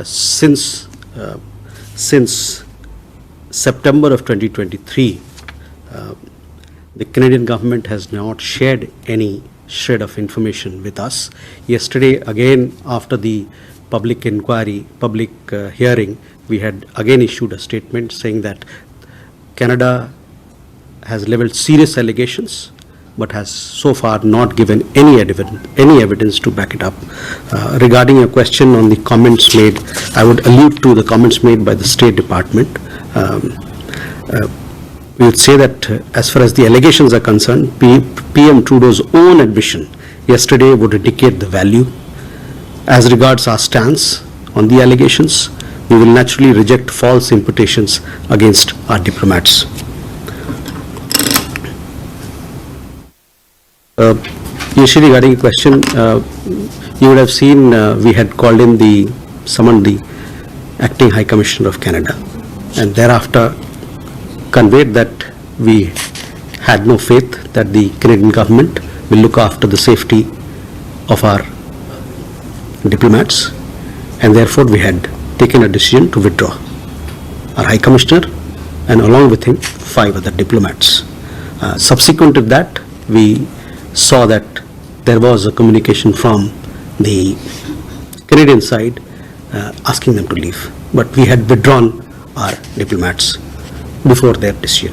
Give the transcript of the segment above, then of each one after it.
since September of 2023, the Canadian government has not shared any shred of information with us. Yesterday, again, after the public inquiry, public hearing, we had again issued a statement saying that Canada has leveled serious allegations, but has so far not given any evidence to back it up. Regarding your question on the comments made, I would allude to the comments made by the State Department. We would say that as far as the allegations are concerned, PM Trudeau's own admission yesterday would indicate the value. As regards our stance on the allegations, we will naturally reject false imputations against our diplomats. Usually regarding a question, you would have seen we had summoned the Acting High Commissioner of Canada, and thereafter conveyed that we had no faith that the Canadian government will look after the safety of our diplomats, and therefore we had taken a decision to withdraw our High Commissioner and along with him 5 other diplomats. Subsequent to that, we saw that there was a communication from the Canadian side asking them to leave, but we had withdrawn our diplomats before their decision.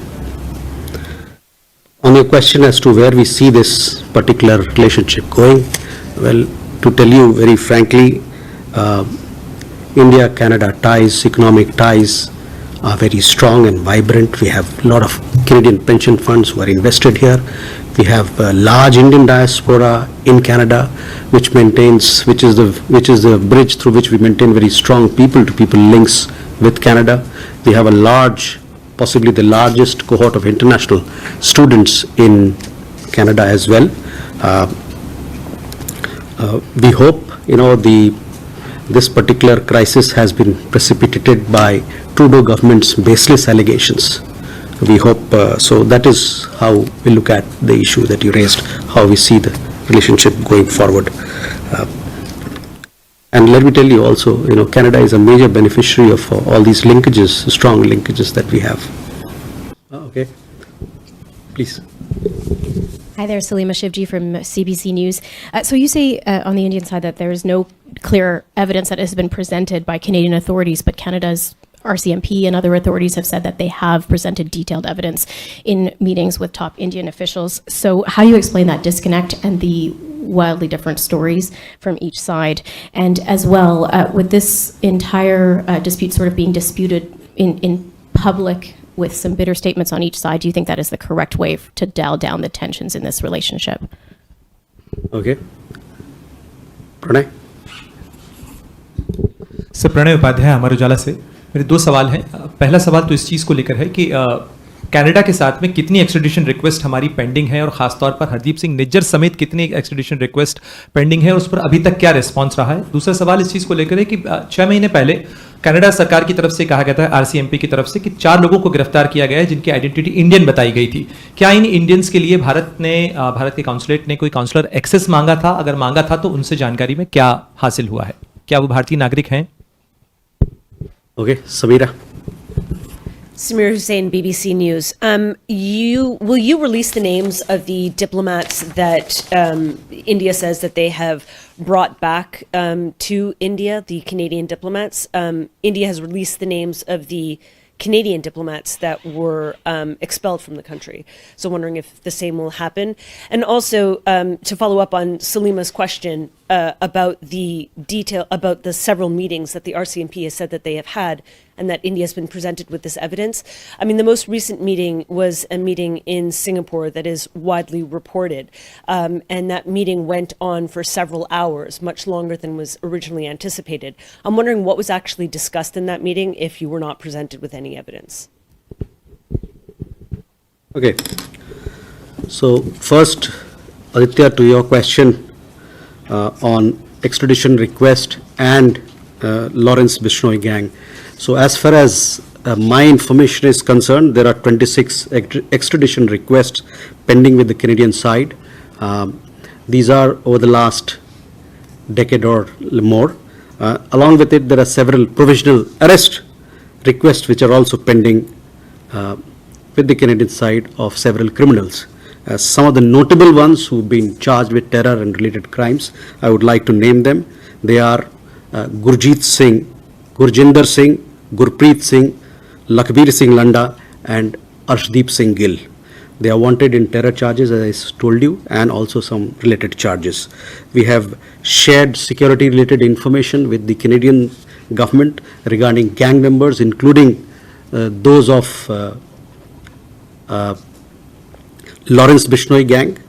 On your question as to where we see this particular relationship going, well, to tell you very frankly, India-Canada ties, economic ties are very strong and vibrant. We have a lot of Canadian pension funds who are invested here. We have a large Indian diaspora in Canada, which is the bridge through which we maintain very strong people-to-people links with Canada. We have a large, possibly the largest cohort of international students in Canada as well. We hope, this particular crisis has been precipitated by Trudeau government's baseless allegations. We hope, so that is how we look at the issue that you raised, how we see the relationship going forward. And let me tell you also, Canada is a major beneficiary of all these linkages, strong linkages that we have. Okay, please. Hi there, Salima Shivji from CBC News. So you say on the Indian side that there is no clear evidence that has been presented by Canadian authorities, but Canada's RCMP and other authorities have said that they have presented detailed evidence in meetings with top Indian officials. So how do you explain that disconnect and the wildly different stories from each side? And as well, with this entire dispute sort of being disputed in public with some bitter statements on each side, do you think that is the correct way to dial down the tensions in this relationship? Okay. Pranay? Sir, Pranay Upadhyay Amar Ujala से। मेरे 2 सवाल हैं। पहला सवाल तो इस चीज़ को लेकर है कि कनाडा के साथ में कितनी एक्सट्रेडिशन रिक्वेस्ट हमारी पेंडिंग है और ख़ासतौर पर हरदीप सिंह निज्जर समेत कितनी एक्सट्रेडिशन रिक्वेस्ट पेंडिंग है और उस पर अभी तक क्या रिस्पॉन्स रहा है। दूसरा सवाल इस चीज़ को लेकर है कि 6 महीने पहले कनाडा सरकार की तरफ से कहा गया था, आरसीएमपी की तरफ से, कि 4 लोगों को गिरफ्तार किया गया है जिनकी आइडेंटिटी इंडियन बताई गई थी। क्या इन इंडियंस के लिए भारत के काउंसलेट ने कोई काउंसलर एक्सेस मांगा था? अगर मांगा था तो उनसे जानकारी में क्या हासिल हुआ है? क्या वो भारतीय नागरिक हैं? Okay, Samira. Samir Hussain, BBC News. Will you release the names of the diplomats that India says that they have brought back to India, the Canadian diplomats? India has released the names of the Canadian diplomats that were expelled from the country. So wondering if the same will happen. And also to follow up on Salima's question about the detail, about the several meetings that the RCMP has said that they have had and that India has been presented with this evidence. I mean, the most recent meeting was a meeting in Singapore that is widely reported. And that meeting went on for several hours, much longer than was originally anticipated. I'm wondering what was actually discussed in that meeting if you were not presented with any evidence. Okay. So first, Aditya, to your question on extradition request and Lawrence Bishnoi gang. So as far as my information is concerned, there are 26 extradition requests pending with the Canadian side. These are over the last decade or more. Along with it, there are several provisional arrest requests which are also pending with the Canadian side of several criminals. Some of the notable ones who've been charged with terror and related crimes, I would like to name them. They are Gurjeet Singh, Gurjinder Singh, Gurpreet Singh, Lakhbir Singh Landa, and Arshdeep Singh Gill. They are wanted in terror charges, as I told you, and also some related charges. We have shared security-related information with the Canadian government regarding gang members, including those of Lawrence Bishnoi gang,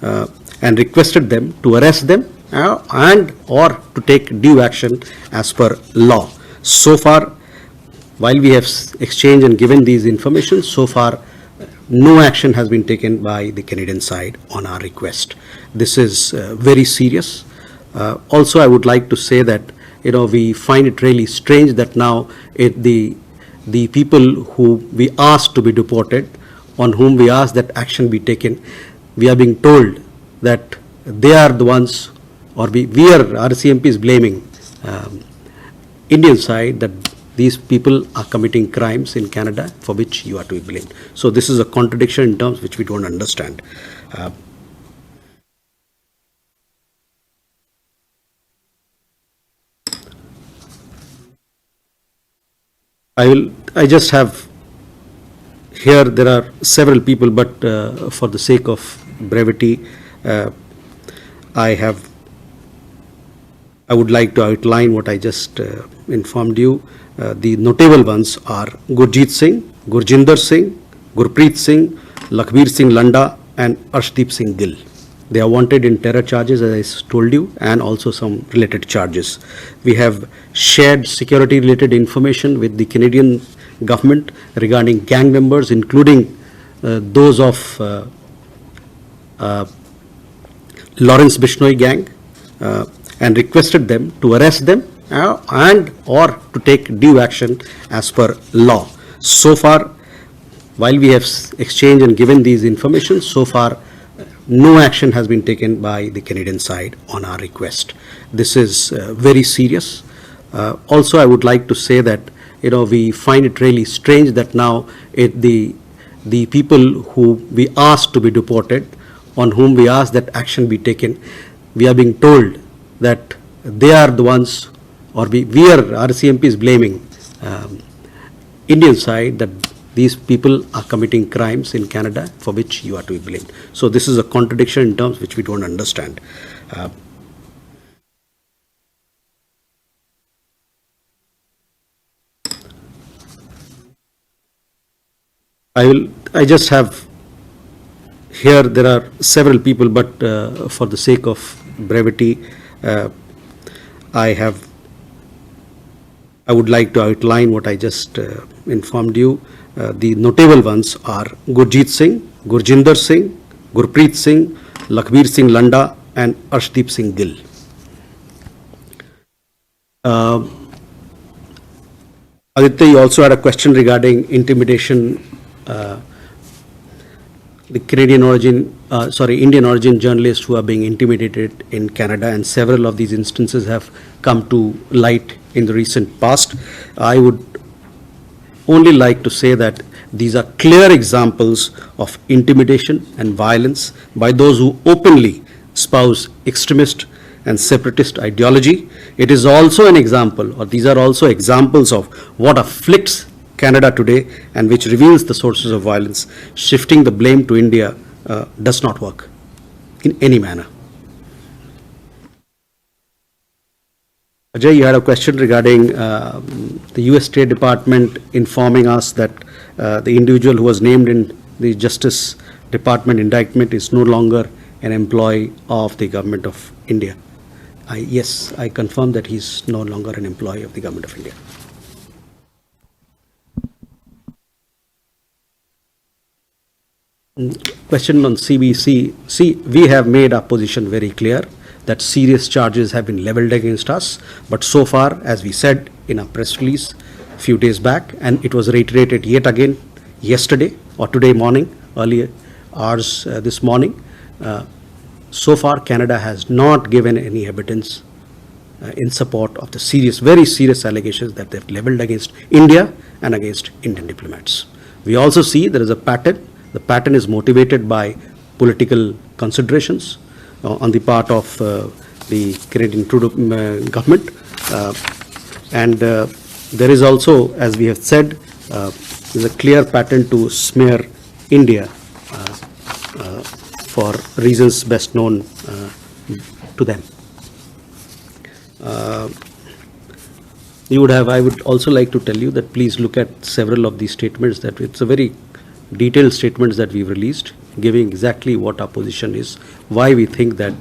and requested them to arrest them and or to take due action as per law. So far, while we have exchanged and given these information, so far no action has been taken by the Canadian side on our request. This is very serious. Also, I would like to say that we find it really strange that now the people who we asked to be deported, on whom we asked that action be taken, we are being told that they are the ones, or RCMP is blaming Indian side that these people are committing crimes in Canada for which you are to be blamed. So this is a contradiction in terms which we don't understand. I just have here, there are several people, but for the sake of brevity, I would like to outline what I just informed you. The notable ones are Gurjeet Singh, Gurjinder Singh, Gurpreet Singh, Lakhbir Singh Landa, and Arshdeep Singh Gill. They are wanted in terror charges, as I told you, and also some related charges. We have shared security-related information with the Canadian government regarding gang members, including those of Lawrence Bishnoi gang, and requested them to arrest them and or to take due action as per law. So far, while we have exchanged and given these information, so far no action has been taken by the Canadian side on our request. This is very serious. Also, I would like to say that we find it really strange that now the people who we asked to be deported, on whom we asked that action be taken, we are being told that they are the ones, or RCMP is blaming Indian side that these people are committing crimes in Canada for which you are to be blamed. So this is a contradiction in terms which we don't understand. I just have here, there are several people, but for the sake of brevity, I would like to outline what I just informed you. The notable ones are Gurjeet Singh, Gurjinder Singh, Gurpreet Singh, Lakhbir Singh Landa, and Arshdeep Singh Gill. Aditya, you also had a question regarding intimidation. The Indian origin journalists who are being intimidated in Canada, and several of these instances have come to light in the recent past. I would only like to say that these are clear examples of intimidation and violence by those who openly espouse extremist and separatist ideology. It is also an example, or these are also examples of what afflicts Canada today and which reveals the sources of violence. Shifting the blame to India does not work in any manner. Ajay, you had a question regarding the US State Department informing us that the individual who was named in the Justice Department indictment is no longer an employee of the Government of India. Yes, I confirm that he's no longer an employee of the Government of India. Question on CBC. See, we have made our position very clear that serious charges have been leveled against us, but so far, as we said in our press release a few days back, and it was reiterated yet again yesterday or today morning, earlier hours this morning, so far Canada has not given any evidence in support of the serious, very serious allegations that they've leveled against India and against Indian diplomats. We also see there is a pattern. The pattern is motivated by political considerations on the part of the Canadian Trudeau government. And there is also, as we have said, there's a clear pattern to smear India for reasons best known to them. I would also like to tell you that please look at several of these statements, that it's a very detailed statements that we've released, giving exactly what our position is, why we think that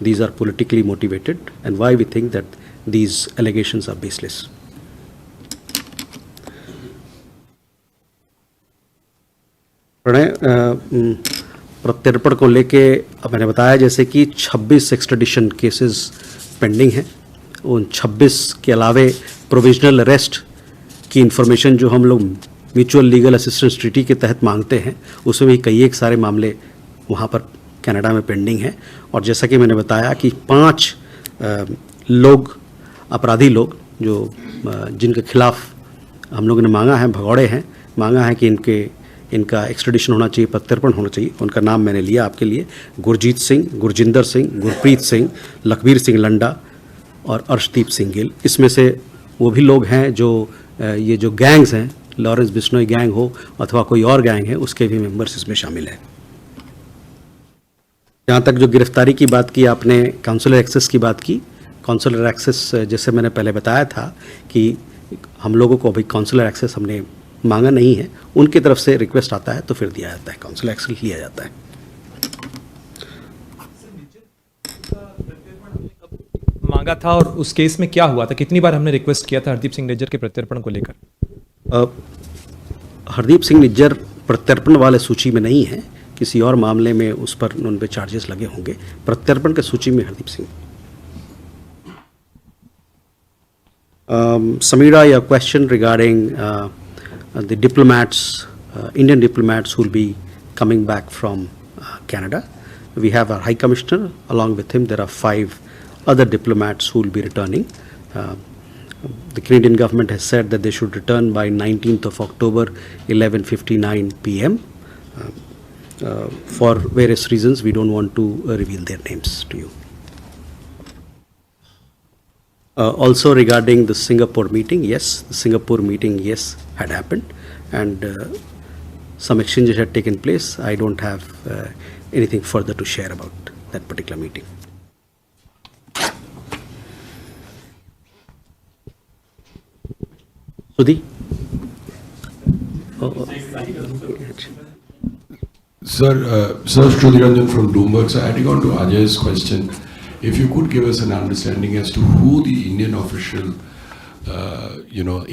these are politically motivated, and why we think that these allegations are baseless. प्रत्यर्पण को लेके मैंने बताया जैसे कि 26 एक्स्ट्रेडिशन cases pending हैं. उन 26 के अलावे प्रोविजनल अरेस्ट की इंफॉर्मेशन जो हम लोग म्यूचुअल लीगल असिस्टेंस ट्रीटी के तहत मांगते हैं, उसमें भी कई एक सारे मामले वहाँ पर कनाडा में पेंडिंग हैं. और जैसा कि मैंने बताया कि 5 लोग, अपराधी लोग जो जिनके खिलाफ हम लोगों ने मांगा है, भगौड़े हैं, मांगा है कि इनका एक्स्ट्रेडिशन होना चाहिए, प्रत्यर्पण होना चाहिए. उनका नाम मैंने लिया आपके लिए: गुरजीत सिंह, गुरजिंदर सिंह, गुरप्रीत सिंह, लखबीर सिंह लंडा और अर्शदीप सिंह गिल. इसमें से वो भी लोग हैं जो ये जो गैंग्स हैं, लॉरेंस बिश्नोई गैंग हो अथवा कोई और गैंग है, उसके भी मेंबर्स इसमें शामिल हैं. जहाँ तक जो गिरफ्तारी की बात की आपने, काउंसलर एक्सेस की बात की, काउंसलर एक्सेस जैसे मैंने पहले बताया था कि हम लोगों को अभी काउंसलर एक्सेस हमने मांगा नहीं है, उनकी तरफ से रिक्वेस्ट आता है तो फिर दिया जाता है, काउंसलर एक्सेस लिया जाता है. मांगा था और उस केस में क्या हुआ था? कितनी बार हमने रिक्वेस्ट किया था हरदीप सिंह निज्जर के प्रत्यर्पण को लेकर? हरदीप सिंह निज्जर प्रत्यर्पण वाले सूची में नहीं है, किसी और मामले में उस पर उन पे चार्जेस लगे होंगे. प्रत्यर्पण के सूची में Hardeep Singh. Samira, your question regarding the diplomats, Indian diplomats who will be coming back from Canada. We have our High Commissioner. Along with him, there are 5 other diplomats who will be returning. The Canadian government has said that they should return by 19th of October, 11:59 p.m. For various reasons, we don't want to reveal their names to you. Also regarding the Singapore meeting, yes, the Singapore meeting, yes, had happened, and some exchanges had taken place. I don't have anything further to share about that particular meeting. Sudhi? Sir, Shruti Ranjan from Bloomberg. So adding on to Ajay's question, if you could give us an understanding as to who the Indian official,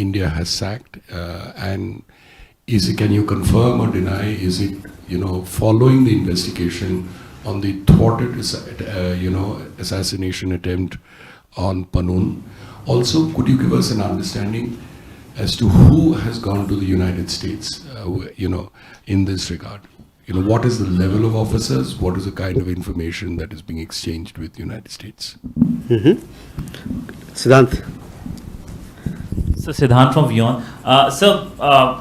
India has sacked, and can you confirm or deny, is it, following the investigation on the thwarted, assassination attempt on Panun? Also, could you give us an understanding as to who has gone to the United States, in this regard? What is the level of officers? What is the kind of information that is being exchanged with the United States? Siddhant. So Siddhant from Vion.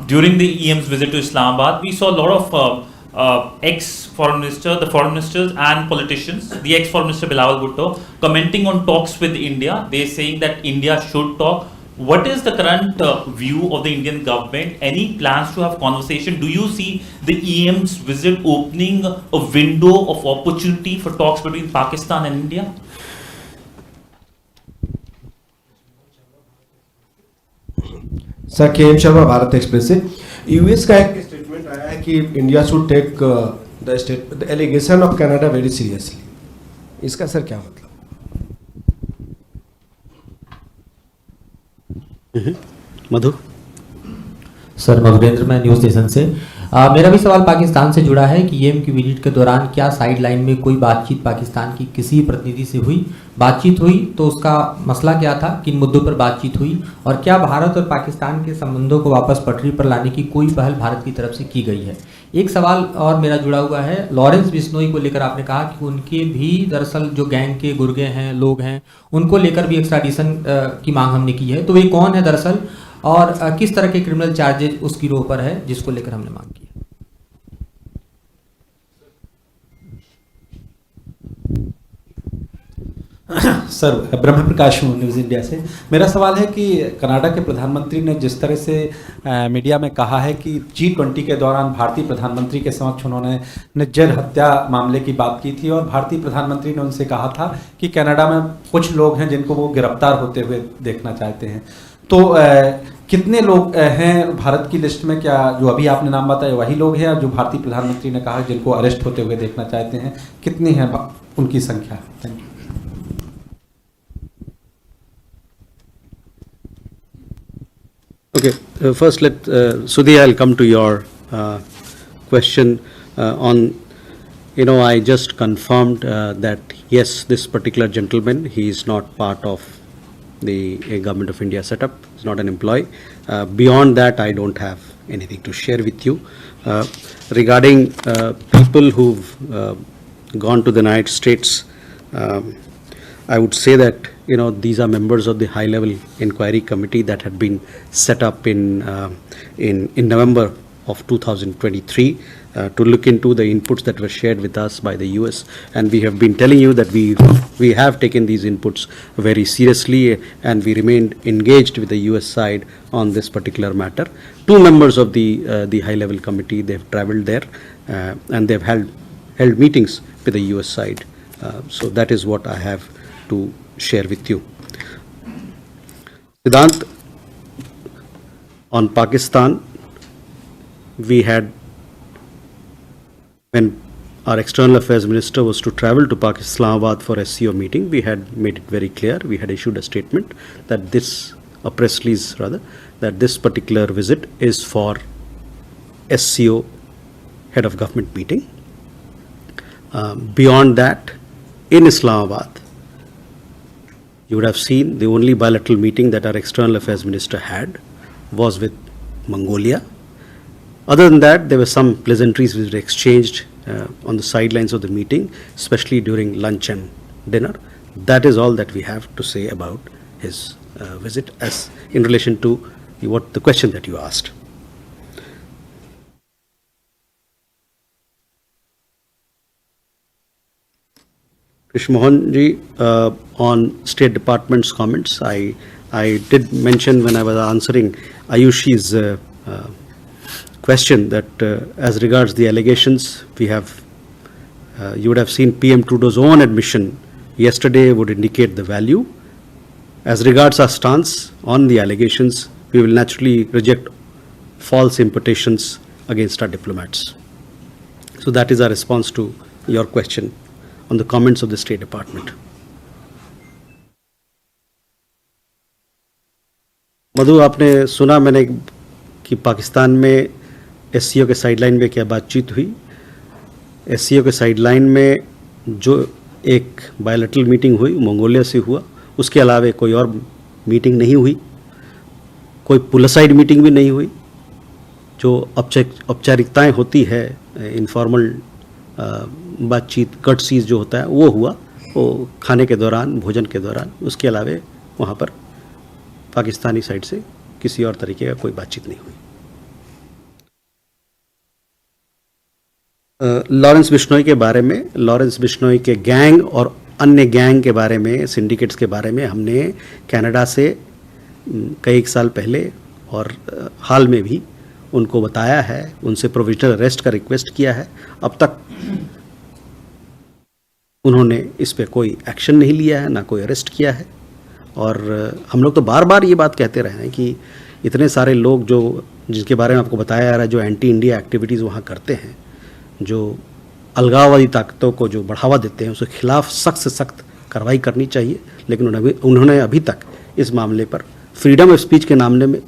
During the EM's visit to Islamabad, we saw a lot of ex-foreign ministers, the foreign ministers and politicians. The ex-foreign minister Bilawal Bhutto commenting on talks with India. They're saying that India should talk. What is the current view of the Indian government? Any plans to have conversation? Do you see the EM's visit opening a window of opportunity for talks between Pakistan and India? Sir, K M Sharma, Bharat Express से. US का एक statement आया है कि India should take the allegation of Canada very seriously. इसका sir क्या मतलब? मधु. Sir, Madhurendra, मैं न्यूज़ स्टेशन से. मेरा भी सवाल पाकिस्तान से जुड़ा है कि ईएम की विजिट के दौरान क्या साइड लाइन में कोई बातचीत पाकिस्तान की किसी प्रतिनिधि से हुई? बातचीत हुई तो उसका मसला क्या था, किन मुद्दों पर बातचीत हुई, और क्या भारत और पाकिस्तान के संबंधों को वापस पटरी पर लाने की कोई पहल भारत की तरफ से की गई है? एक सवाल और मेरा जुड़ा हुआ है, लॉरेंस बिश्नोई को लेकर आपने कहा कि उनके भी दरअसल जो गैंग के गुर्गे हैं, लोग हैं, उनको लेकर भी एक्स्ट्राडिशन की मांग हमने की है। तो वे कौन है दरअसल, और किस तरह के क्रिमिनल चार्जेज उस गिरोह पर है जिसको लेकर हमने मांग की है? सर, ब्रह्म प्रकाश हूँ न्यूज़ इंडिया से। मेरा सवाल है कि कनाडा के प्रधानमंत्री ने जिस तरह से मीडिया में कहा है कि G20 के दौरान भारतीय प्रधानमंत्री के समक्ष उन्होंने निज्जर हत्या मामले की बात की थी और भारतीय प्रधानमंत्री ने उनसे कहा था कि कनाडा में कुछ लोग हैं जिनको वो गिरफ्तार होते हुए देखना चाहते हैं। तो कितने लोग हैं भारत की लिस्ट में? क्या जो अभी आपने नाम बताया वही लोग हैं जो भारतीय प्रधानमंत्री ने कहा जिनको अरेस्ट होते हुए देखना चाहते हैं? कितनी है उनकी संख्या? Thank you. Okay, first Sudhi, I'll come to your question on, I just confirmed that yes, this particular gentleman, he is not part of the Government of India setup, he's not an employee. Beyond that, I don't have anything to share with you. Regarding people who've gone to the United States, I would say that these are members of the high-level inquiry committee that had been set up in November of 2023 to look into the inputs that were shared with us by the US, and we have been telling you that we have taken these inputs very seriously and we remained engaged with the US side on this particular matter. Two members of the high-level committee, they have traveled there and they have held meetings with the US side. So that is what I have to share with you. Siddhant, on Pakistan, we had, when our External Affairs Minister was to travel to Islamabad for SCO meeting, we had made it very clear, we had issued a statement that a press release rather, that this particular visit is for SCO head of government meeting. Beyond that, in Islamabad, you would have seen the only bilateral meeting that our External Affairs Minister had was with Mongolia. Other than that, there were some pleasantries which were exchanged on the sidelines of the meeting, especially during lunch and dinner. That is all that we have to say about his visit as in relation to the question that you asked. Krish Mohan ji, on State Department's comments, I did mention when I was answering Ayushi's question that as regards the allegations, we have, you would have seen PM Trudeau's own admission yesterday would indicate the value. As regards our stance on the allegations, we will naturally reject false imputations against our diplomats. So that is our response to your question on the comments of the State Department. मधु, आपने सुना मैंने कि पाकिस्तान में SCO के sideline में क्या बातचीत हुई। एससीओ के साइडलाइन में जो एक बायलैटरल मीटिंग हुई मंगोलिया से हुआ, उसके अलावा कोई और मीटिंग नहीं हुई, कोई पुलसाइड मीटिंग भी नहीं हुई। जो औपचारिकताएं होती है, इनफॉर्मल बातचीत, कर्टसीज जो होता है वो हुआ, वो खाने के दौरान, भोजन के दौरान। उसके अलावा वहाँ पर पाकिस्तानी साइड से किसी और तरीके का कोई बातचीत नहीं हुई। लॉरेंस बिश्नोई के बारे में, लॉरेंस बिश्नोई के गैंग और अन्य गैंग के बारे में, सिंडिकेट्स के बारे में हमने कनाडा से कई साल पहले और हाल में भी उनको बताया है, उनसे प्रोविजनल अरेस्ट का रिक्वेस्ट किया है। अब तक उन्होंने इस पे कोई एक्शन नहीं लिया है, ना कोई अरेस्ट किया है। और हम लोग तो बार बार ये बात कहते रहे हैं कि इतने सारे लोग जो जिनके बारे में आपको बताया जा रहा है, जो एंटी इंडिया एक्टिविटीज़ वहाँ करते हैं, जो अलगाववादी ताकतों को जो बढ़ावा देते हैं, उसके खिलाफ सख्त से सख्त कार्रवाई करनी चाहिए। लेकिन उन्होंने अभी तक इस मामले पर फ्रीडम ऑफ स्पीच के मामले में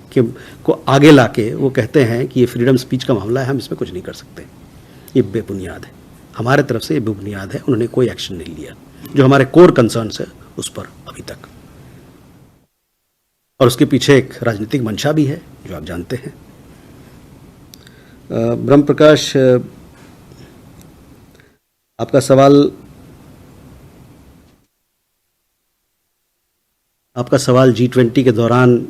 को आगे लाके वो कहते हैं कि ये फ्रीडम स्पीच का मामला है, हम इसमें कुछ नहीं कर सकते। ये बेबुनियाद है, हमारे तरफ से ये बेबुनियाद है। उन्होंने कोई एक्शन नहीं लिया जो हमारे कोर कंसर्न्स है उस पर अभी तक, और उसके पीछे एक राजनीतिक मंशा भी है जो आप जानते हैं। ब्रह्म प्रकाश, आपका सवाल G20 के दौरान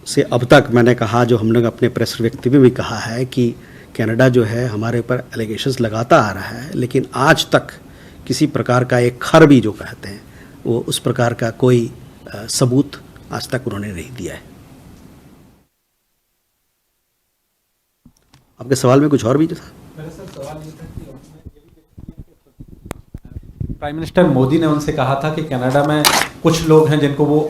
से अब तक मैंने कहा, जो हमने अपने प्रेस व्यक्ति में भी कहा है कि कनाडा जो है हमारे ऊपर एलिगेशंस लगाता आ रहा है, लेकिन आज तक किसी प्रकार का एक खर भी जो कहते हैं वो उस प्रकार का कोई सबूत आज तक उन्होंने नहीं दिया है। आपके सवाल में कुछ और भी जो था? मेरा सर सवाल ये था कि प्राइम मिनिस्टर मोदी ने उनसे कहा था कि कनाडा में कुछ लोग हैं जिनको वो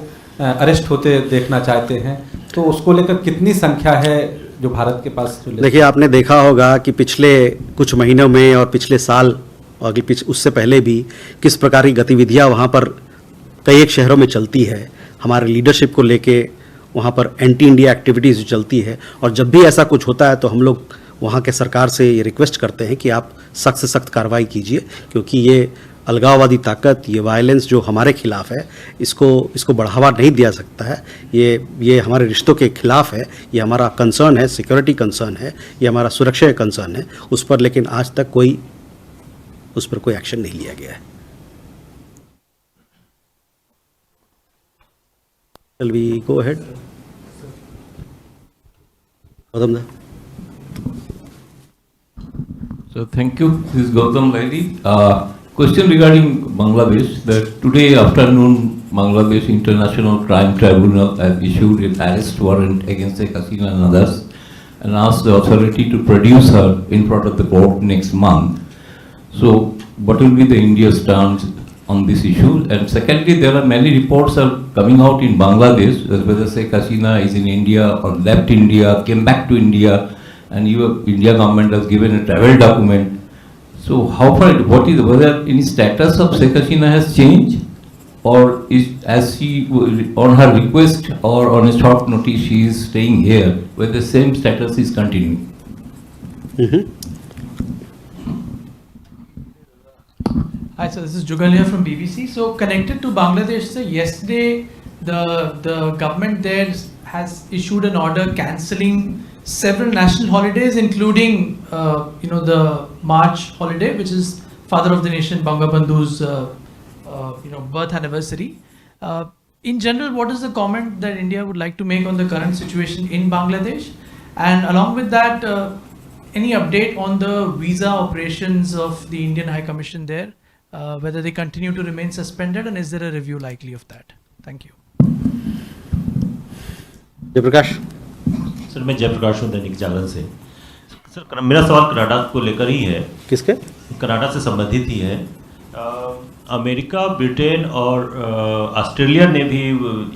अरेस्ट होते देखना चाहते हैं, तो उसको लेकर कितनी संख्या है जो भारत के पास? देखिए, आपने देखा होगा कि पिछले कुछ महीनों में और पिछले साल और उससे पहले भी किस प्रकार की गतिविधियां वहाँ पर कई एक शहरों में चलती है। हमारे लीडरशिप को लेके वहाँ पर एंटी इंडिया एक्टिविटीज़ चलती है, और जब भी ऐसा कुछ होता है तो हम लोग वहाँ के सरकार से ये रिक्वेस्ट करते हैं कि आप सख्त से सख्त कार्रवाई कीजिए, क्योंकि ये अलगाववादी ताकत, ये वायलेंस जो हमारे खिलाफ है, इसको बढ़ावा नहीं दिया सकता है। ये हमारे रिश्तों के खिलाफ है, ये हमारा कंसर्न है, सिक्योरिटी कंसर्न है, ये हमारा सुरक्षा कंसर्न है उस पर, लेकिन आज तक उस पर कोई एक्शन नहीं लिया गया है। Shall we go ahead? Gautam da. So thank you. This is Gautam Laili. Question regarding Bangladesh. That today afternoon, Bangladesh International Crime Tribunal has issued an arrest warrant against Sheikh Hasina and others, and asked the authority to produce her in front of the court next month. So, what will be the India's stance on this issue? And secondly, there are many reports are coming out in Bangladesh that whether Sheikh Hasina is in India or left India, came back to India, and India government has given a travel document. So how far, whether any status of Sheikh Hasina has changed, or as she on her request or on a short notice she is staying here, where the same status is continuing? Hi, so this is Jugal here from BBC. So connected to Bangladesh, so yesterday the government there has issued an order cancelling several national holidays, including the March holiday, which is Father of the Nation Bangabandhu's birth anniversary. In general, what is the comment that India would like to make on the current situation in Bangladesh? And along with that, any update on the visa operations of the Indian High Commission there? Whether they continue to remain suspended, and is there a review likely of that? Thank you. Jayaprakash. Sir, मैं जयप्रकाश हूँ दैनिक जागरण से। Sir, मेरा सवाल Canada को लेकर ही है। किसके? Canada से संबंधित ही है। अमेरिका, ब्रिटेन और ऑस्ट्रेलिया ने भी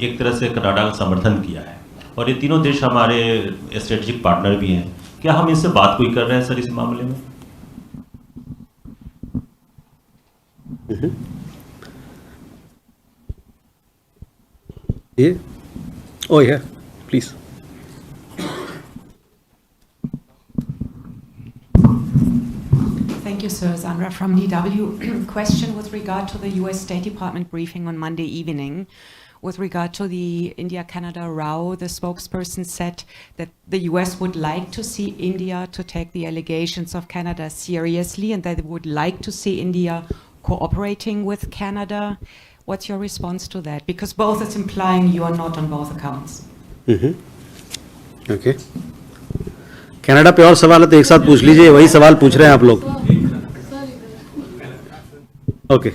एक तरह से कनाडा का समर्थन किया है, और ये तीनों देश हमारे स्ट्रेटेजिक पार्टनर भी हैं। क्या हम इनसे बात कोई कर रहे हैं सर इस मामले में? Oh yeah, please. Thank you, sir. Sandra from DW. Question with regard to the US State Department briefing on Monday evening. With regard to the India-Canada row, the spokesperson said that the US would like to see India to take the allegations of Canada seriously, and that they would like to see India cooperating with Canada. What's your response to that? Because both is implying you are not on both accounts. Okay. Canada पे और सवाल है तो एक साथ पूछ लीजिए, वही सवाल पूछ रहे हैं आप लोग। ओके।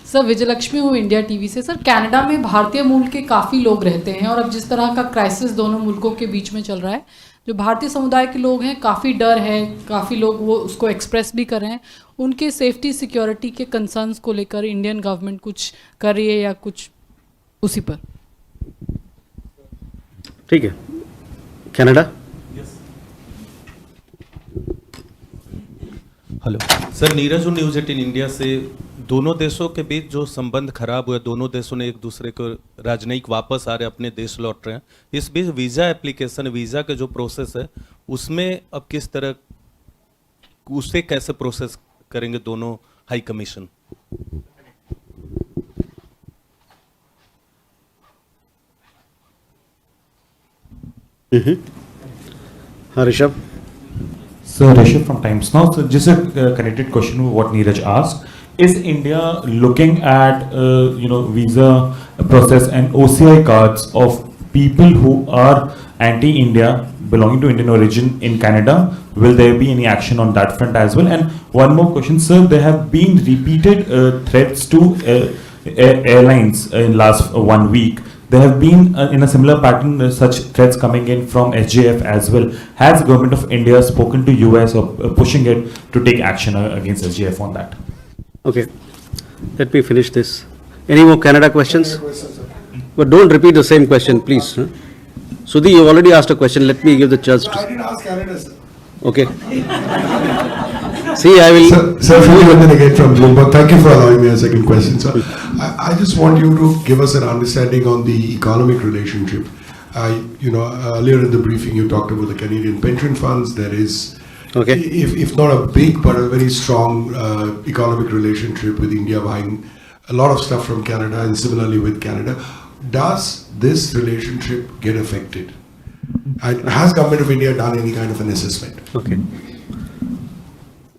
सर, विजयलक्ष्मी हूँ इंडिया टीवी से। सर, कनाडा में भारतीय मूल के काफ़ी लोग रहते हैं, और अब जिस तरह का क्राइसिस दोनों मुल्कों के बीच में चल रहा है, जो भारतीय समुदाय के लोग हैं काफ़ी डर है, काफ़ी लोग वो उसको एक्सप्रेस भी कर रहे हैं। उनके सेफ्टी सिक्योरिटी के कंसर्न्स को लेकर इंडियन गवर्नमेंट कुछ कर रही है या कुछ उसी पर? ठीक है। Canada. Hello sir, Neeraj news 18 India से। दोनों देशों के बीच जो संबंध खराब हुए, दोनों देशों ने एक दूसरे को राजनयिक वापस आ रहे, अपने देश लौट रहे हैं। इस बीच वीज़ा एप्लीकेशन, वीज़ा का जो प्रोसेस है, उसमें अब किस तरह, उसे कैसे प्रोसेस करेंगे दोनों high commission? Rishabh. So Rishabh from Times Now. So just a connected question with what Neeraj asked. Is India looking at visa process and OCI cards of people who are anti-India, belonging to Indian origin in Canada? Will there be any action on that front as well? And one more question, sir. There have been repeated threats to airlines in last 1 week. There have been in a similar pattern such threats coming in from SJF as well. Has the government of India spoken to US or pushing it to take action against SJF on that? Okay, let me finish this. Any more Canada questions? But don't repeat the same question, please. Huh? Sudhi, you already asked a question. Let me give the chance to. I didn't ask Canada, sir. Okay. See, I will. Sir, Philip again from Bloomberg. Thank you for allowing me a second question, sir. I just want you to give us an understanding on the economic relationship. Earlier in the briefing, you talked about the Canadian pension funds. There is, if not a big, but a very strong economic relationship with India buying a lot of stuff from Canada, and similarly with Canada. Does this relationship get affected? Has Government of India done any kind of an assessment? Okay.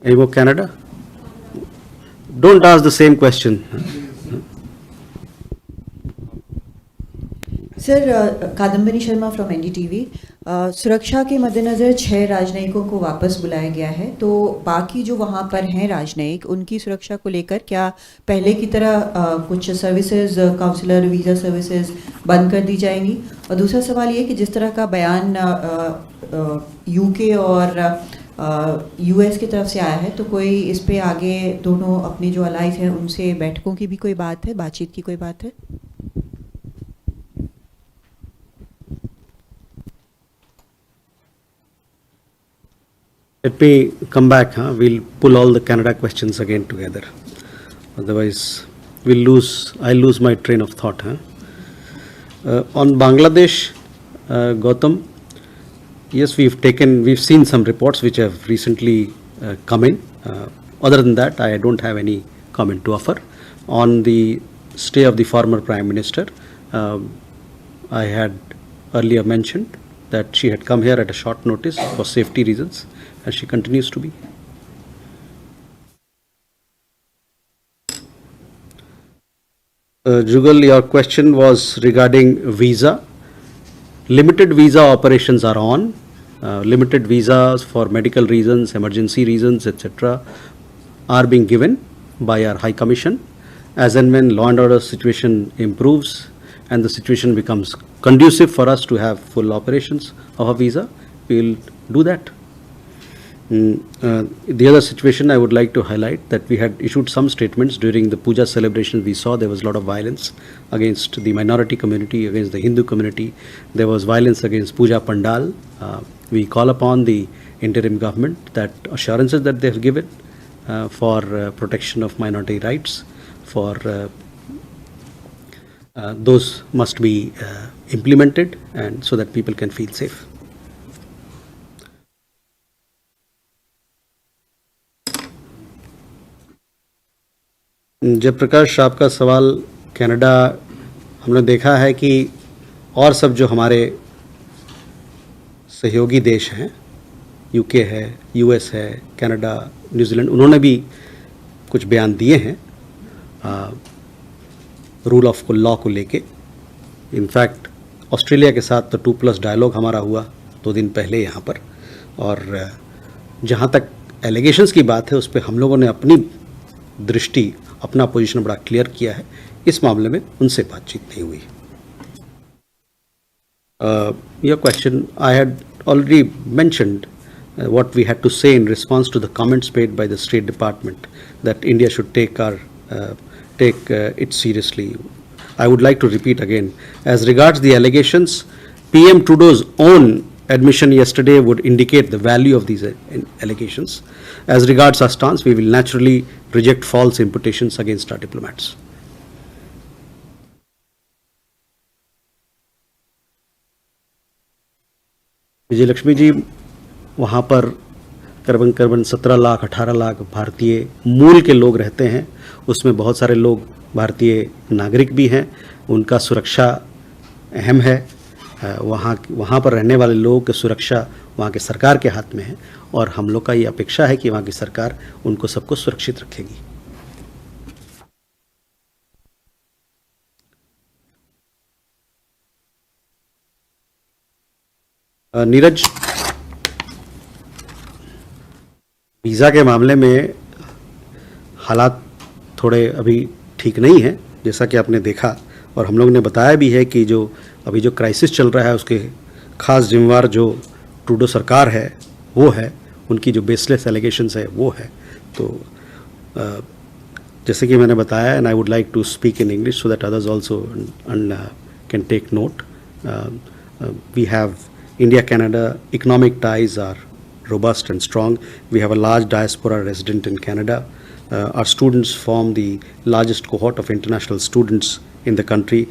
Any more Canada? Don't ask the same question. Sir Kadambari Sharma from NDTV सुरक्षा के मद्देनज़र 6 राजनयिकों को वापस बुलाया गया है, तो बाकी जो वहाँ पर हैं राजनयिक, उनकी सुरक्षा को लेकर क्या पहले की तरह कुछ सर्विसेज, काउंसलर, वीज़ा सर्विसेज बंद कर दी जाएंगी? और दूसरा सवाल ये कि जिस तरह का बयान यूके और यूएस की तरफ से आया है, तो कोई इस पे आगे दोनों अपने जो अलाइज हैं उनसे बैठकों की भी कोई बात है, बातचीत की कोई बात है? Let me come back. We'll pull all the Canada questions again together. Otherwise, I'll lose my train of thought. On Bangladesh, Gautam, yes, we've seen some reports which have recently come in. Other than that, I don't have any comment to offer. On the stay of the former Prime Minister, I had earlier mentioned that she had come here at a short notice for safety reasons, and she continues to be. Jugal, your question was regarding visa. Limited visa operations are on. Limited visas for medical reasons, emergency reasons, etc. are being given by our High Commission. As and when law and order situation improves and the situation becomes conducive for us to have full operations of a visa, we will do that. The other situation I would like to highlight that we had issued some statements during the Puja celebration. We saw there was a lot of violence against the minority community, against the Hindu community. There was violence against Puja Pandal. We call upon the interim government that assurances that they have given for protection of minority rights, for those must be implemented, and so that people can feel safe. Jayaprakash, आपका सवाल Canada, हमने देखा है कि और सब जो हमारे सहयोगी देश हैं, यूके है, यूएस है, कनाडा, न्यूजीलैंड, उन्होंने भी कुछ बयान दिए हैं रूल ऑफ लॉ को लेके. इनफैक्ट ऑस्ट्रेलिया के साथ तो 2+ डायलॉग हमारा हुआ 2 दिन पहले यहाँ पर, और जहाँ तक एलिगेशंस की बात है उस पर हम लोगों ने अपनी दृष्टि, अपना पोजीशन बड़ा क्लियर किया है. इस मामले में उनसे बातचीत नहीं हुई. Your question, I had already mentioned what we had to say in response to the comments made by the State Department that India should take it seriously. I would like to repeat again. As regards the allegations, PM Trudeau's own admission yesterday would indicate the value of these allegations. As regards our stance, we will naturally reject false imputations against our diplomats. विजय लक्ष्मी जी, वहाँ पर करीबन 17 लाख 18 लाख भारतीय मूल के लोग रहते हैं. उसमें बहुत सारे लोग भारतीय नागरिक भी हैं. उनका सुरक्षा अहम है. वहाँ पर रहने वाले लोगों की सुरक्षा वहाँ के सरकार के हाथ में है, और हम लोग का ये अपेक्षा है कि वहाँ की सरकार उनको सबको सुरक्षित रखेगी। नीरज, वीज़ा के मामले में हालात थोड़े अभी ठीक नहीं हैं, जैसा कि आपने देखा, और हम लोग ने बताया भी है कि जो अभी जो क्राइसिस चल रहा है उसके खास जिम्मेवार जो ट्रूडो सरकार है वो है, उनकी जो बेसलेस एलिगेशंस है वो है। तो जैसे कि मैंने बताया, and I would like to speak in English so that others also can take note. We have India-Canada economic ties are robust and strong. We have a large diaspora resident in Canada. Our students form the largest cohort of international students in the country.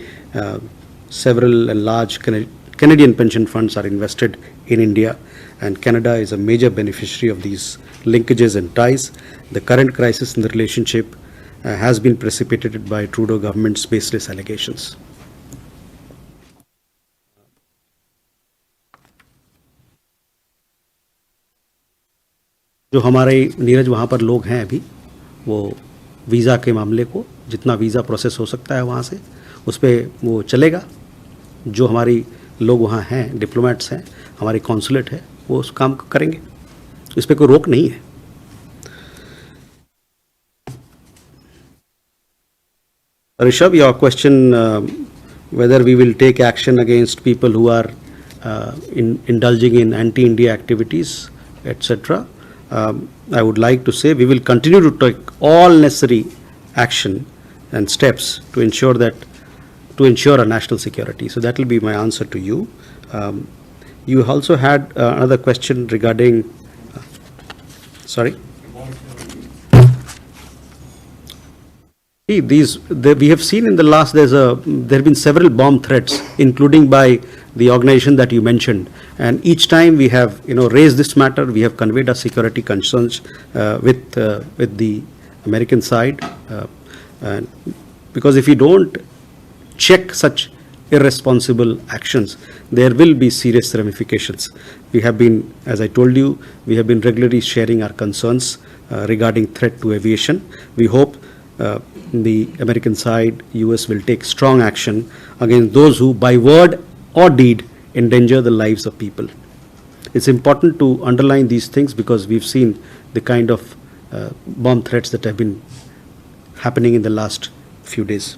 Several and large Canadian pension funds are invested in India, and Canada is a major beneficiary of these linkages and ties. The current crisis in the relationship has been precipitated by Trudeau government's baseless allegations. जो हमारे नीरज वहाँ पर लोग हैं अभी, वो visa के मामले को जितना वीज़ा प्रोसेस हो सकता है वहाँ से उस पर वो चलेगा। जो हमारी लोग वहाँ हैं, डिप्लोमेट्स हैं, हमारी कॉन्सुलेट है, वो उस काम को करेंगे, इस पर कोई रोक नहीं है। Rishabh, your question whether we will take action against people who are indulging in anti-India activities, etc. I would like to say we will continue to take all necessary action and steps to ensure our national security. So that will be my answer to you. You also had another question regarding, sorry? See, we have seen in the last, there have been several bomb threats, including by the organization that you mentioned, and each time we have raised this matter, we have conveyed our security concerns with the American side, because if you don't check such irresponsible actions, there will be serious ramifications. We have been, as I told you, we have been regularly sharing our concerns regarding threat to aviation. We hope the American side, US, will take strong action against those who by word or deed endanger the lives of people. It's important to underline these things because we've seen the kind of bomb threats that have been happening in the last few days.